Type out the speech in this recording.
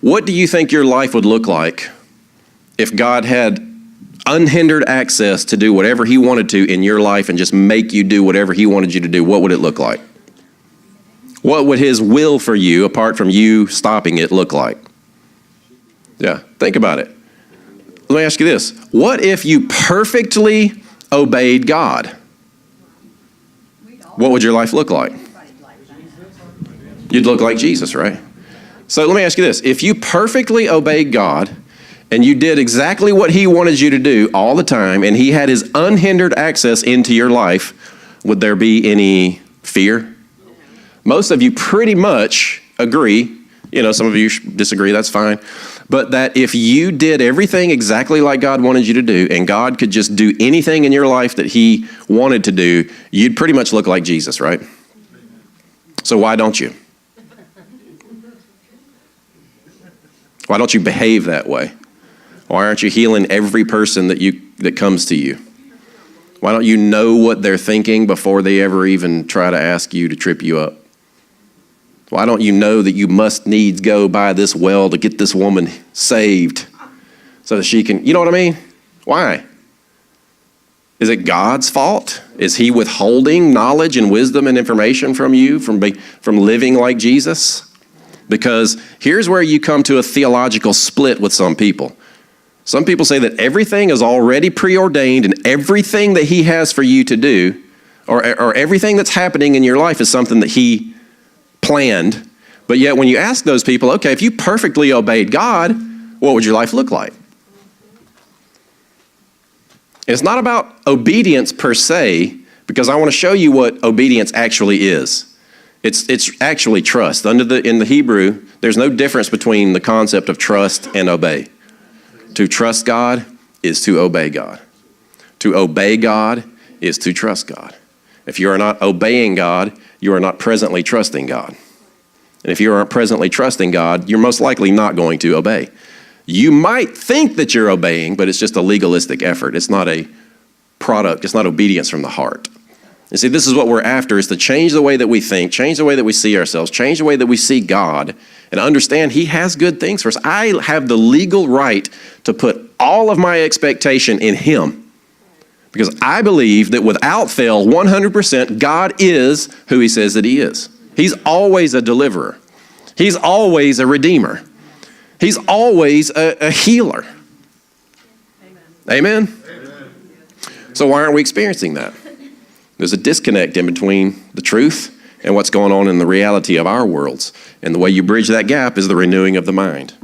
What do you think your life would look like if God had unhindered access to do whatever he wanted to in your life and just make you do whatever he wanted you to do? What would it look like? What would his will for you, apart from you stopping it, look like? Yeah, think about it. Let me ask you this. What if you perfectly obeyed God? What would your life look like? You'd look like Jesus, right? So let me ask you this. If you perfectly obeyed God and you did exactly what he wanted you to do all the time and he had his unhindered access into your life, would there be any fear? Most of you pretty much agree. Some of you disagree, that's fine. But that if you did everything exactly like God wanted you to do and God could just do anything in your life that he wanted to do, you'd pretty much look like Jesus, right? So why don't you? Why don't you behave that way? Why aren't you healing every person that comes to you? Why don't you know what they're thinking before they ever even try to ask you to trip you up? Why don't you know that you must needs go by this well to get this woman saved so that she can, you know what I mean? Why? Is it God's fault? Is he withholding knowledge and wisdom and information from you from living like Jesus? Because here's where you come to a theological split with some people. Some people say that everything is already preordained and everything that he has for you to do, or everything that's happening in your life is something that he planned. But yet when you ask those people, okay, if you perfectly obeyed God, what would your life look like? It's not about obedience per se, because I want to show you what obedience actually is. It's actually trust. In the Hebrew, there's no difference between the concept of trust and obey. To trust God is to obey God. To obey God is to trust God. If you are not obeying God, you are not presently trusting God. And if you aren't presently trusting God, you're most likely not going to obey. You might think that you're obeying, but it's just a legalistic effort. It's not a product. It's not obedience from the heart. You see, this is what we're after, is to change the way that we think, change the way that we see ourselves, change the way that we see God, and understand he has good things for us. I have the legal right to put all of my expectation in him, because I believe that without fail, 100%, God is who he says that he is. He's always a deliverer. He's always a redeemer. He's always a healer. Amen? Amen? So why aren't we experiencing that? There's a disconnect in between the truth and what's going on in the reality of our worlds. And the way you bridge that gap is the renewing of the mind.